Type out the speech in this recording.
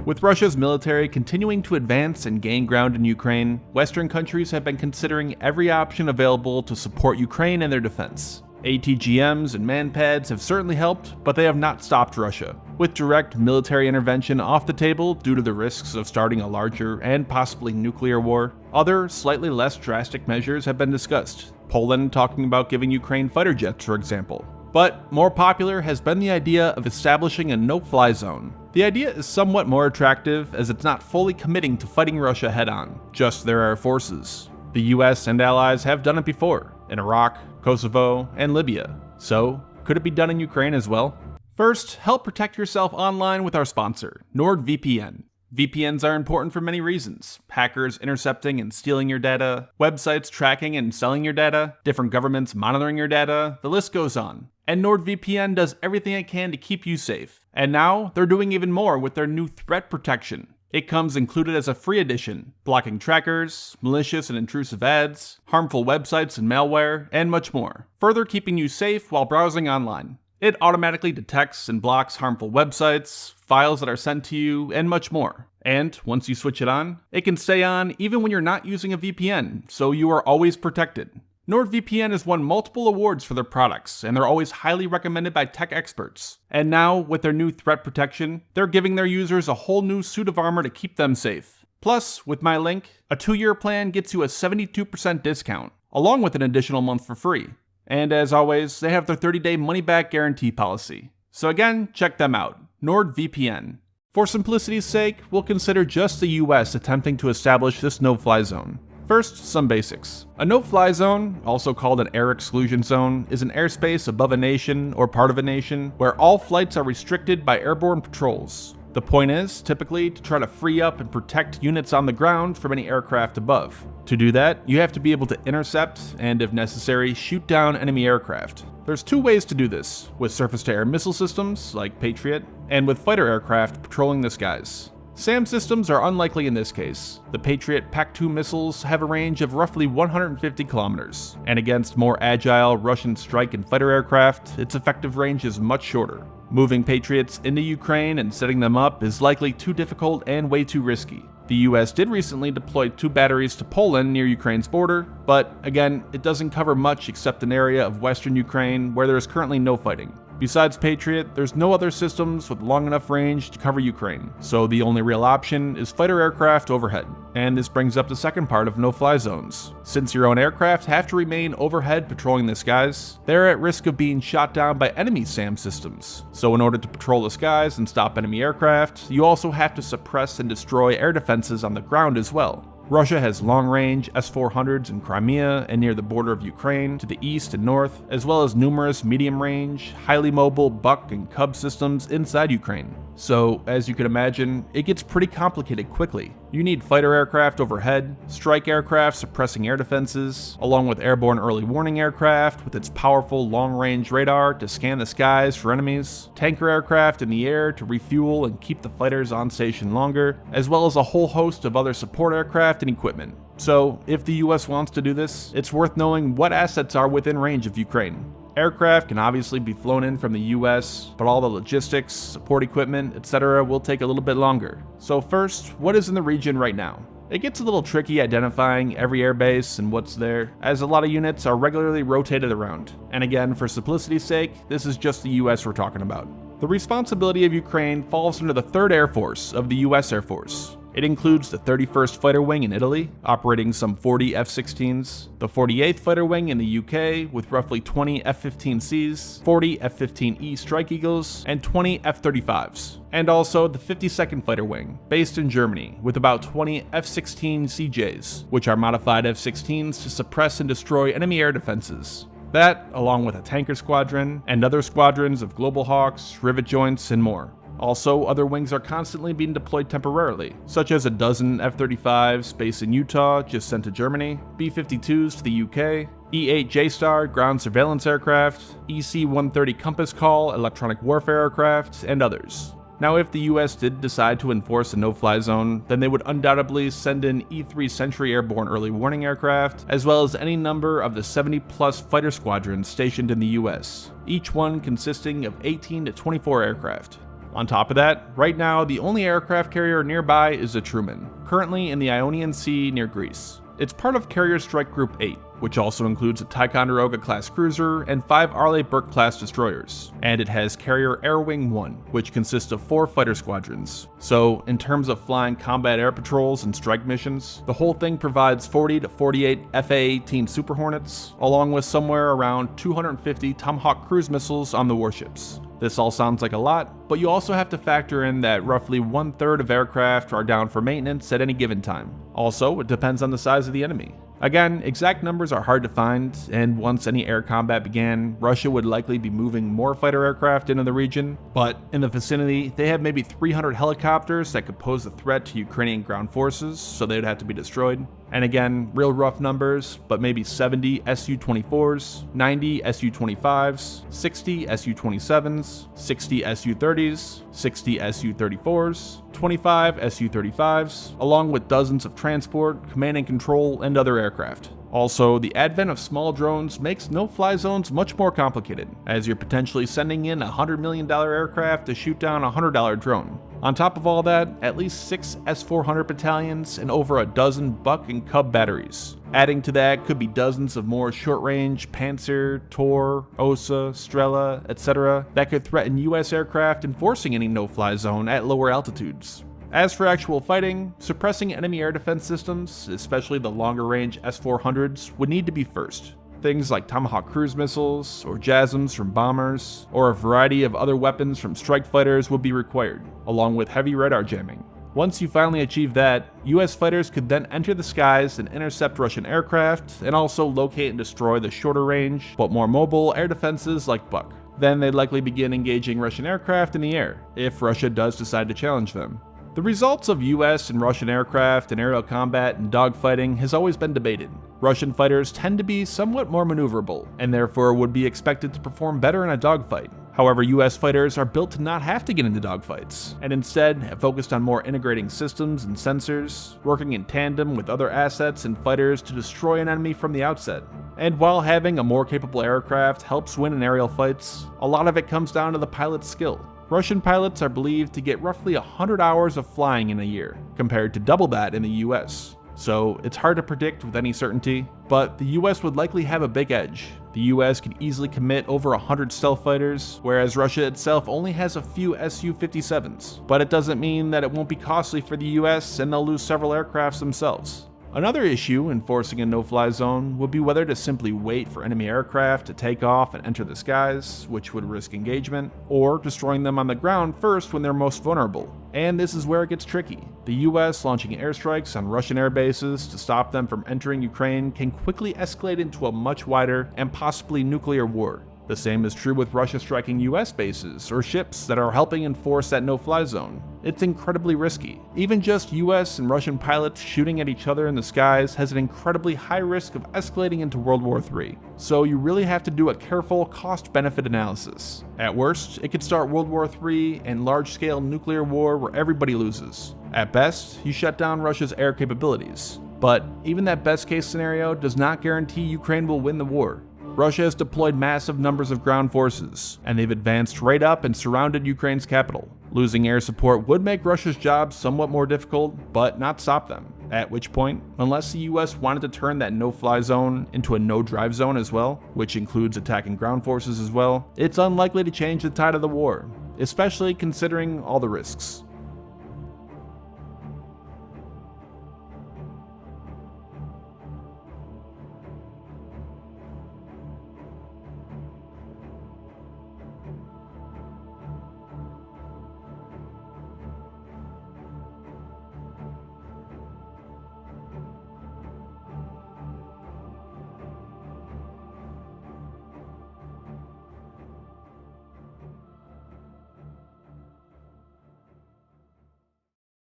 With Russia's military continuing to advance and gain ground in Ukraine, Western countries have been considering every option available to support Ukraine and their defense. ATGMs and manpads have certainly helped, but they have not stopped Russia. With direct military intervention off the table due to the risks of starting a larger and possibly nuclear war, other, slightly less drastic measures have been discussed. Poland talking about giving Ukraine fighter jets, for example. But more popular has been the idea of establishing a no-fly zone. The idea is somewhat more attractive as it's not fully committing to fighting Russia head-on, just their air forces. The US and allies have done it before, in Iraq, Kosovo, and Libya. So, could it be done in Ukraine as well? First, help protect yourself online with our sponsor, NordVPN. VPNs are important for many reasons. Hackers intercepting and stealing your data, websites tracking and selling your data, different governments monitoring your data, the list goes on. And NordVPN does everything it can to keep you safe. And now, they're doing even more with their new threat protection. It comes included as a free edition, blocking trackers, malicious and intrusive ads, harmful websites and malware, and much more, further keeping you safe while browsing online. It automatically detects and blocks harmful websites, files that are sent to you, and much more. And once you switch it on, it can stay on even when you're not using a VPN, so you are always protected. NordVPN has won multiple awards for their products, and they're always highly recommended by tech experts. And now, with their new threat protection, they're giving their users a whole new suit of armor to keep them safe. Plus, with my link, a 2-year plan gets you a 72% discount, along with an additional month for free. And as always, they have their 30-day money-back guarantee policy. So again, check them out, NordVPN. For simplicity's sake, we'll consider just the US attempting to establish this no-fly zone. First, some basics. A no-fly zone, also called an air exclusion zone, is an airspace above a nation or part of a nation where all flights are restricted by airborne patrols. The point is, typically, to try to free up and protect units on the ground from any aircraft above. To do that, you have to be able to intercept and, if necessary, shoot down enemy aircraft. There's 2 ways to do this, with surface-to-air missile systems, like Patriot, and with fighter aircraft patrolling the skies. SAM systems are unlikely in this case. The Patriot PAC-2 missiles have a range of roughly 150 kilometers, and against more agile Russian strike and fighter aircraft, its effective range is much shorter. Moving Patriots into Ukraine and setting them up is likely too difficult and way too risky. The US did recently deploy 2 batteries to Poland near Ukraine's border, but again, it doesn't cover much except an area of western Ukraine where there is currently no fighting. Besides Patriot, there's no other systems with long enough range to cover Ukraine, so the only real option is fighter aircraft overhead. And this brings up the second part of no-fly zones. Since your own aircraft have to remain overhead patrolling the skies, they're at risk of being shot down by enemy SAM systems. So in order to patrol the skies and stop enemy aircraft, you also have to suppress and destroy air defenses on the ground as well. Russia has long-range S-400s in Crimea and near the border of Ukraine to the east and north, as well as numerous medium-range, highly mobile Buck and Cub systems inside Ukraine. So, as you can imagine, it gets pretty complicated quickly. You need fighter aircraft overhead, strike aircraft suppressing air defenses, along with airborne early warning aircraft with its powerful long-range radar to scan the skies for enemies, tanker aircraft in the air to refuel and keep the fighters on station longer, as well as a whole host of other support aircraft and equipment. So, if the US wants to do this, it's worth knowing what assets are within range of Ukraine. Aircraft can obviously be flown in from the US, but all the logistics, support equipment, etc. will take a little bit longer. So first, what is in the region right now? It gets a little tricky identifying every airbase and what's there, as a lot of units are regularly rotated around. And again, for simplicity's sake, this is just the US we're talking about. The responsibility of Ukraine falls under the 3rd Air Force of the US Air Force. It includes the 31st Fighter Wing in Italy, operating some 40 F-16s, the 48th Fighter Wing in the UK with roughly 20 F-15Cs, 40 F-15E Strike Eagles, and 20 F-35s, and also the 52nd Fighter Wing, based in Germany, with about 20 F-16 CJs, which are modified F-16s to suppress and destroy enemy air defenses. That, along with a tanker squadron, and other squadrons of Global Hawks, rivet joints, and more. Also, other wings are constantly being deployed temporarily, such as a dozen F-35s based in Utah just sent to Germany, B-52s to the UK, E-8 J-Star ground surveillance aircraft, EC-130 Compass Call electronic warfare aircraft, and others. Now, if the US did decide to enforce a no-fly zone, then they would undoubtedly send in E-3 Sentry airborne early warning aircraft, as well as any number of the 70-plus fighter squadrons stationed in the US, each one consisting of 18 to 24 aircraft. On top of that, right now the only aircraft carrier nearby is the Truman, currently in the Ionian Sea near Greece. It's part of Carrier Strike Group 8, which also includes a Ticonderoga-class cruiser and 5 Arleigh Burke-class destroyers, and it has Carrier Air Wing 1, which consists of 4 fighter squadrons. So, in terms of flying combat air patrols and strike missions, the whole thing provides 40 to 48 FA-18 Super Hornets, along with somewhere around 250 Tomahawk cruise missiles on the warships. This all sounds like a lot, but you also have to factor in that roughly 1/3 of aircraft are down for maintenance at any given time. Also, it depends on the size of the enemy. Again, exact numbers are hard to find, and once any air combat began, Russia would likely be moving more fighter aircraft into the region, but in the vicinity, they have maybe 300 helicopters that could pose a threat to Ukrainian ground forces, so they'd have to be destroyed. And again, real rough numbers, but maybe 70 Su-24s, 90 Su-25s, 60 Su-27s, 60 Su-30s, 60 Su-34s, 25 Su-35s, along with dozens of transport, command and control, and other aircraft. Also, the advent of small drones makes no-fly zones much more complicated, as you're potentially sending in a $100 million aircraft to shoot down a $100 drone. On top of all that, at least 6 S-400 battalions and over a dozen Buck and Cub batteries. Adding to that could be dozens of more short-range Panzer, Tor, Osa, Strela, etc. that could threaten US aircraft enforcing any no-fly zone at lower altitudes. As for actual fighting, suppressing enemy air defense systems, especially the longer-range S-400s, would need to be first. Things like Tomahawk cruise missiles, or JASSMs from bombers, or a variety of other weapons from strike fighters would be required, along with heavy radar jamming. Once you finally achieve that, US fighters could then enter the skies and intercept Russian aircraft, and also locate and destroy the shorter range, but more mobile air defenses like Buck. Then they'd likely begin engaging Russian aircraft in the air, if Russia does decide to challenge them. The results of US and Russian aircraft in aerial combat and dogfighting has always been debated. Russian fighters tend to be somewhat more maneuverable, and therefore would be expected to perform better in a dogfight. However, US fighters are built to not have to get into dogfights, and instead have focused on more integrating systems and sensors, working in tandem with other assets and fighters to destroy an enemy from the outset. And while having a more capable aircraft helps win in aerial fights, a lot of it comes down to the pilot's skill. Russian pilots are believed to get roughly 100 hours of flying in a year, compared to double that in the US. So it's hard to predict with any certainty, but the US would likely have a big edge. The US could easily commit over 100 stealth fighters, whereas Russia itself only has a few Su-57s. But it doesn't mean that it won't be costly for the US and they'll lose several aircrafts themselves. Another issue in forcing a no-fly zone would be whether to simply wait for enemy aircraft to take off and enter the skies, which would risk engagement, or destroying them on the ground first when they're most vulnerable. And this is where it gets tricky. The US launching airstrikes on Russian air bases to stop them from entering Ukraine can quickly escalate into a much wider and possibly nuclear war. The same is true with Russia striking US bases or ships that are helping enforce that no-fly zone. It's incredibly risky. Even just US and Russian pilots shooting at each other in the skies has an incredibly high risk of escalating into World War III. So you really have to do a careful cost-benefit analysis. At worst, it could start World War III and large-scale nuclear war where everybody loses. At best, you shut down Russia's air capabilities. But even that best-case scenario does not guarantee Ukraine will win the war. Russia has deployed massive numbers of ground forces, and they've advanced right up and surrounded Ukraine's capital. Losing air support would make Russia's job somewhat more difficult, but not stop them. At which point, unless the US wanted to turn that no-fly zone into a no-drive zone as well, which includes attacking ground forces as well, it's unlikely to change the tide of the war, especially considering all the risks.